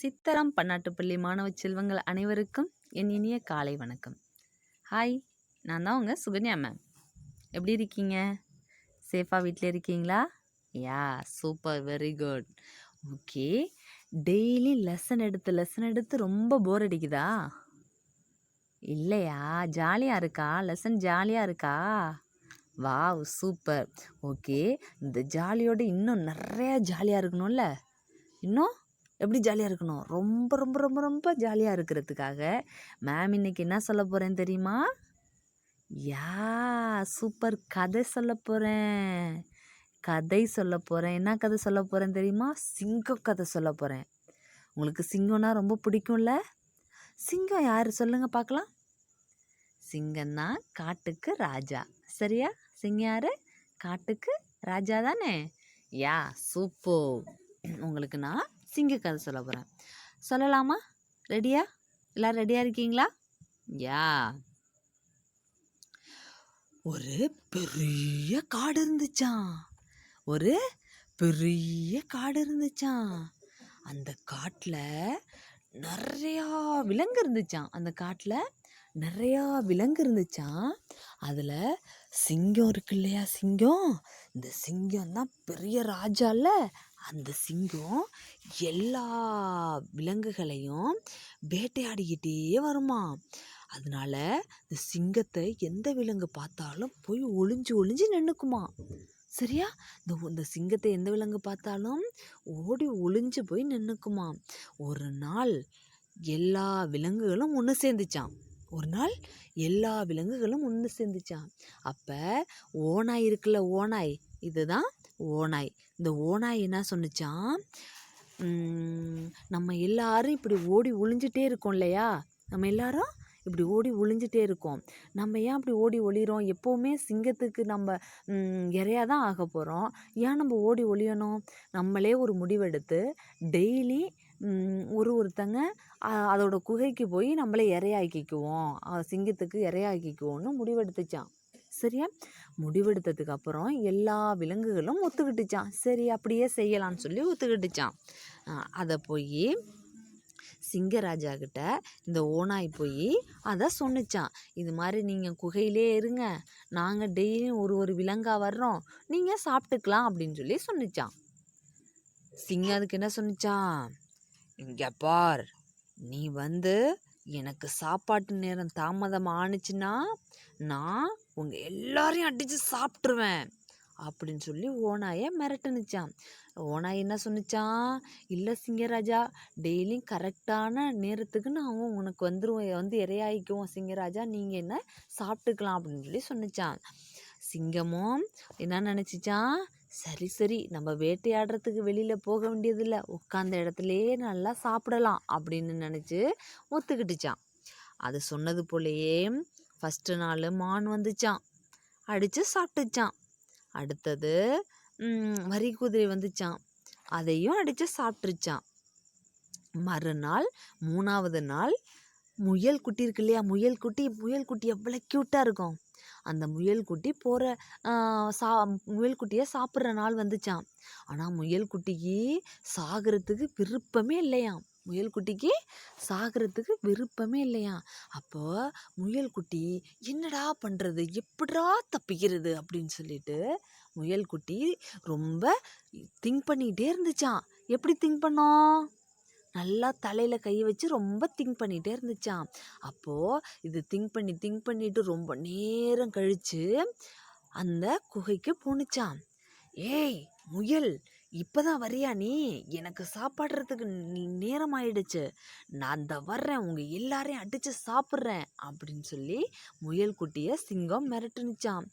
சித்தராம் பன்னாட்டுப்பள்ளி மாணவ செல்வங்கள் அனைவருக்கும் என் இனிய காலை வணக்கம். ஹாய், நான் தான் உங்கள் சுகன்யா மேம். எப்படி இருக்கீங்க? சேஃபாக வீட்டில் இருக்கீங்களா? Yeah, super, very good. Okay, daily lesson எடுத்து ரொம்ப போர் அடிக்குதா? இல்லையா? ஜாலியாக இருக்கா? லெசன் ஜாலியாக இருக்கா? Wow, super. ஓகே, இந்த ஜாலியோடு இன்னும் நிறையா ஜாலியாக இருக்கணும்ல? இன்னும் எப்படி ஜாலியாக இருக்கணும்? ரொம்ப ரொம்ப ரொம்ப ரொம்ப ஜாலியாக இருக்கிறதுக்காக மேம் இன்னைக்கு என்ன சொல்ல போகிறேன் தெரியுமா? யா, சூப்பர், கதை சொல்ல போகிறேன். என்ன கதை சொல்ல போகிறேன் தெரியுமா? சிங்கம் கதை சொல்ல போகிறேன். உங்களுக்கு சிங்கம்னா ரொம்ப பிடிக்கும்ல? சிங்கம் யார் சொல்லுங்க பார்க்கலாம்? சிங்கம்னா காட்டுக்கு ராஜா. சரியா? சிங்கம் யாரு? காட்டுக்கு ராஜா தானே? யா, சூப்பர். உங்களுக்கு நான் சிங்க கதை சொல்ல போகிறேன். சொல்லலாமா? ரெடியா? எல்லோரும் ரெடியாக இருக்கீங்களா? யா, ஒரு பெரிய காடு இருந்துச்சான். அந்த காட்டில் நிறையா விலங்கு இருந்துச்சான். அதில் சிங்கம் இருக்கு இல்லையா? இந்த சிங்கம் தான் பெரிய ராஜால. அந்த சிங்கம் எல்லா விலங்குகளையும் வேட்டையாடிக்கிட்டே வருமா. அதனால இந்த சிங்கத்தை எந்த விலங்கு பார்த்தாலும் போய் ஒளிஞ்சு நின்றுக்குமா. சரியா? இந்த சிங்கத்தை எந்த விலங்கு பார்த்தாலும் ஓடி ஒளிஞ்சு போய் நின்றுக்குமா. ஒரு நாள் எல்லா விலங்குகளும் ஒன்று சேர்ந்துச்சான். அப்போ ஓநாய் இருக்குல்ல, இதுதான் ஓநாய். இந்த ஓநாய் என்ன சொன்னுச்சான்? நம்ம எல்லாரும் இப்படி ஓடி ஒளிஞ்சிட்டே இருக்கோம் இல்லையா? நம்ம ஏன் அப்படி ஓடி ஒளிகிறோம்? எப்போவுமே சிங்கத்துக்கு நம்ம இரையாக தான் ஆக போகிறோம். ஏன் நம்ம ஓடி ஒளியணும்? நம்மளே ஒரு முடிவெடுத்து டெய்லி ஒருத்தங்க அதோட குகைக்கு போய் நம்மளே இரையாக்கிக்குவோம், சிங்கத்துக்கு இரையாக்கிக்குவோன்னு முடிவெடுத்துச்சான். சரியா? முடிவெடுத்ததுக்கு அப்புறம் எல்லா விலங்குகளும் ஒத்துக்கிட்டுச்சான். சரி, அப்படியே செய்யலான்னு சொல்லி ஒத்துக்கிட்டுச்சான். அதை போய் சிங்கராஜா கிட்ட இந்த ஓநாய் போய் அதை சொன்னிச்சான். இது மாதிரி நீங்கள் குகையிலே இருங்க, நாங்கள் டெய்லியும் ஒரு விலங்கா வர்றோம், நீங்கள் சாப்பிட்டுக்கலாம் அப்படின்னு சொல்லி சொன்னிச்சான். சிங்கம் அதுக்கு என்ன சொன்னிச்சான்? இங்கே பார், நீ எனக்கு சாப்பாட்டு நேரம் தாமதம் ஆணுச்சுன்னா நான் உங்கள் எல்லாரையும் அடித்து சாப்பிட்ருவேன் அப்படின்னு சொல்லி ஓநாயை மிரட்டுனுச்சான். ஓநாய் என்ன சொன்னிச்சான்? இல்லை சிங்கராஜா, டெய்லியும் கரெக்டான நேரத்துக்கு நான் உனக்கு வந்து இரையாயிக்குவோம் சிங்கராஜா, நீங்கள் என்ன சாப்பிட்டுக்கலாம் அப்படின்னு சொல்லி சொன்னிச்சான். சிங்கமும் என்ன நினச்சிச்சான்? சரி, நம்ம வேட்டையாடுறதுக்கு வெளியில் போக வேண்டியதில்லை, உட்காந்த இடத்துலையே நல்லா சாப்பிடலாம் அப்படின்னு நினச்சி ஒத்துக்கிட்டுச்சான். அது சொன்னது போலேயே ஃபஸ்ட்டு நாள் மான் வந்துச்சான், அடித்து சாப்பிட்டுச்சான். அடுத்தது வரி குதிரை வந்துச்சான், அதையும் அடித்து சாப்பிட்டுருச்சான். மறுநாள் 3வது நாள் முயல் குட்டி இருக்கு இல்லையா? முயல் குட்டி எவ்வளோ க்யூட்டாக இருக்கும். அந்த முயல் குட்டியை சாப்பிட்ற நாள் வந்துச்சான். ஆனால் முயல் குட்டிக்கு சாகிறதுக்கு விருப்பமே இல்லையாம். அப்போ முயல் குட்டி என்னடா பண்ணுறது, எப்படா தப்பிக்கிறது அப்படின்னு சொல்லிட்டு முயல் குட்டி ரொம்ப திங்க் பண்ணிகிட்டே இருந்துச்சான். எப்படி திங்க் பண்ணோம்? நல்லா தலையில் கை வச்சு ரொம்ப திங்க் பண்ணிகிட்டே இருந்துச்சான். அப்போது இது திங்க் பண்ணிட்டு ரொம்ப நேரம் கழித்து அந்த குகைக்கு போணுச்சான். ஏய் முயல், இப்போதான் வரியா நீ? எனக்கு சாப்பாடுறதுக்கு நேரம் ஆயிடுச்சு, நான் வர்றேன், உங்கள் எல்லாரையும் அடித்து சாப்பிட்றேன் அப்படின்னு சொல்லி முயல் குட்டியை சிங்கம் மிரட்டுனுச்சான்.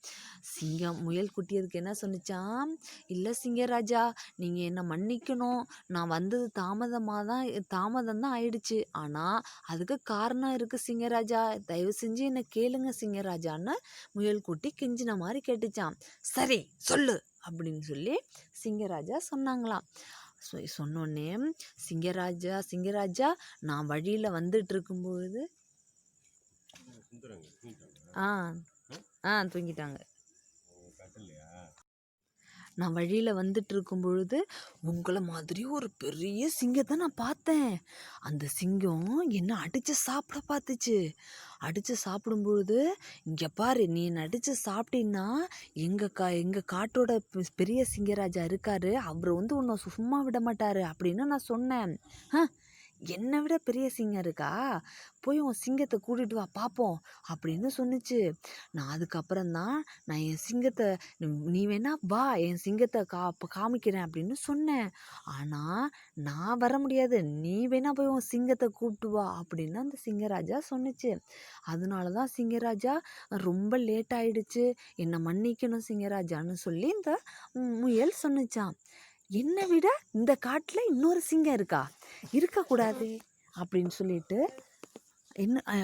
முயல் குட்டி அதுக்கு என்ன சொன்னிச்சான்? இல்லை சிங்கராஜா, நீங்கள் என்னை மன்னிக்கணும், நான் வந்தது தாமதம் தான் ஆயிடுச்சு, ஆனால் அதுக்கு காரணம் இருக்குது சிங்கராஜா, தயவு செஞ்சு என்னை கேளுங்க சிங்கராஜான்னு முயல் குட்டி கெஞ்சின மாதிரி கேட்டுச்சான். சரி சொல்லு அப்படின்னு சொல்லி சிங்கராஜா சொன்னாங்களாம். சொன்னோடனே சிங்கராஜா நான் வழியில் வந்துட்டு இருக்கும்பொழுது தூங்கிட்டாங்க. நான் வழியில் வந்துட்டு இருக்கும் பொழுது உங்களை மாதிரி ஒரு பெரிய சிங்கத்தை நான் பார்த்தேன். அந்த சிங்கம் என்ன அடித்து சாப்பிட பார்த்துச்சு. அடித்து சாப்பிடும் பொழுது, இங்கே பாரு நீ என்னை அடித்து சாப்பிட்டீன்னா எங்கள் காட்டோட பெரிய சிங்கராஜா இருக்காரு, அவர் வந்து உன்னை சும்மா விட மாட்டார் அப்படின்னு நான் சொன்னேன். என்னை விட பெரிய சிங்கம் இருக்கா, போய் உன் சிங்கத்தை கூட்டிகிட்டு வா பார்ப்போம் அப்படின்னு சொன்னிச்சு. நான் அதுக்கப்புறம்தான் நான் என் சிங்கத்தை நீ வேணா வா என் சிங்கத்தை காமிக்கிறேன் அப்படின்னு சொன்னேன். ஆனால் நான் வர முடியாது, நீ வேணா போய் உன் சிங்கத்தை கூப்பிட்டு வா அப்படின்னு அந்த சிங்கராஜா சொன்னிச்சு. அதனால தான் சிங்கராஜா ரொம்ப லேட் ஆயிடுச்சு, என்னை மன்னிக்கணும் சிங்கராஜான்னு சொல்லி இந்த முயல் சொன்னிச்சான். என்னை விட இந்த காட்டில் இன்னொரு சிங்கம் இருக்கக்கூடாது அப்படின்னு சொல்லிட்டு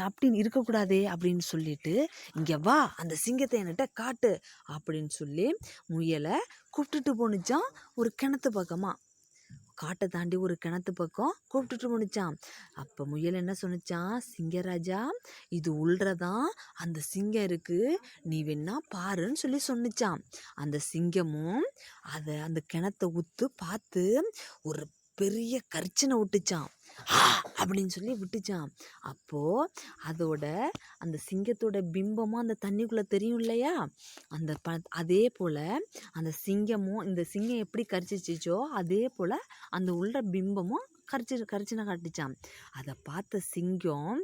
அப்படின்னு இருக்கக்கூடாதே அப்படின்னு சொல்லிட்டு, இங்கே வா அந்த சிங்கத்தை என்கிட்ட காட்டு அப்படின்னு சொல்லி முயலை கூப்பிட்டுட்டு போணுச்சான் ஒரு கிணத்து பக்கமாக. காட்டை தாண்டி ஒரு கிணத்து பக்கம் கூப்பிட்டுட்டு போணுச்சான். அப்போ முயல் என்ன சொன்னிச்சான், சிங்கராஜா இது உள்ளதான் அந்த சிங்கம் இருக்குது, நீ வேணா பாருன்னு சொல்லி சொன்னிச்சான். அந்த சிங்கமும் அந்த கிணத்தை உத்து பார்த்து ஒரு பெரிய கர்ச்சனை விட்டுச்சான். அப்படின்னு சொல்லி விட்டுச்சான். அப்போது அதோட அந்த சிங்கத்தோட பிம்பமும் அந்த தண்ணிக்குள்ளே தெரியும் இல்லையா, அதே போல் அந்த சிங்கமும் இந்த சிங்கம் எப்படி கரிச்சிச்சோ அதே போல் அந்த உள்ள பிம்பமும் கரிச்சினை காட்டுச்சான். அதை பார்த்த சிங்கம்,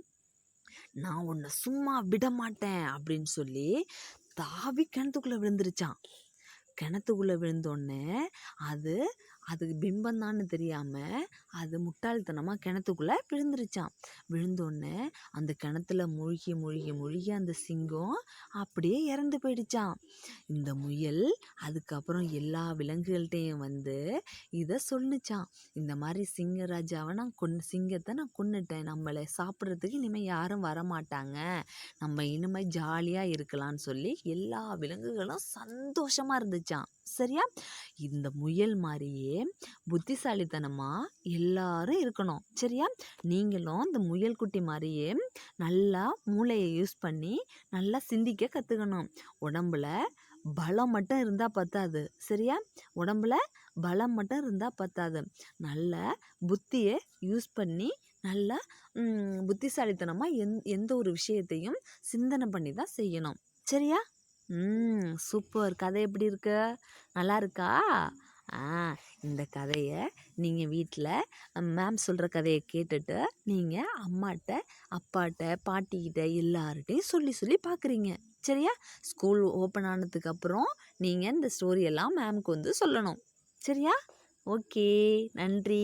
நான் உன்னை சும்மா விட மாட்டேன் அப்படின்னு சொல்லி தாவி கிணத்துக்குள்ளே விழுந்துருச்சான். கிணத்துக்குள்ளே விழுந்தோடனே அதுக்கு பிம்பந்தான்னு தெரியாமல் அது முட்டாள்தனமாக கிணத்துக்குள்ளே விழுந்தோடனே அந்த கிணத்துல மூழ்கி அந்த சிங்கம் அப்படியே இறந்து போயிடுச்சான். இந்த முயல் அதுக்கப்புறம் எல்லா விலங்குகள்கிட்டையும் வந்து இதை சொன்னிச்சான். இந்த மாதிரி சிங்கராஜாவை சிங்கத்தை நான் கொன்னுட்டேன், நம்மளை சாப்பிட்றதுக்கு இனிமேல் யாரும் வரமாட்டாங்க, நம்ம இனிமேல் ஜாலியாக இருக்கலாம்னு சொல்லி எல்லா விலங்குகளும் சந்தோஷமாக இருந்துச்சான். சரியா? இந்த முயல் மாதிரியே புத்திசாலித்தனமாக எல்லாரும் இருக்கணும். சரியா? நீங்களும் இந்த முயல் குட்டி மாதிரியே நல்லா மூளையை யூஸ் பண்ணி நல்லா சிந்திக்க கற்றுக்கணும். உடம்புல பலம் மட்டும் இருந்தால் பத்தாது. சரியா? உடம்புல பலம் மட்டும் இருந்தால் பத்தாது, நல்ல புத்தியை யூஸ் பண்ணி நல்லா புத்திசாலித்தனமாக எந்த ஒரு விஷயத்தையும் சிந்தனை பண்ணி தான் செய்யணும். சரியா? சூப்பர். கதை எப்படி இருக்கு? நல்லா இருக்கா? இந்த கதையை நீங்கள் வீட்டில் மேம் சொல்கிற கதையை கேட்டுட்டு நீங்கள் அம்மாட்ட அப்பாட்ட பாட்டிக்கிட்ட எல்லார்கிட்டையும் சொல்லி பார்க்குறீங்க. சரியா? ஸ்கூல் ஓப்பன் ஆனதுக்கப்புறம் நீங்கள் இந்த ஸ்டோரியெல்லாம் மேம்க்கு வந்து சொல்லணும். சரியா? ஓகே, நன்றி.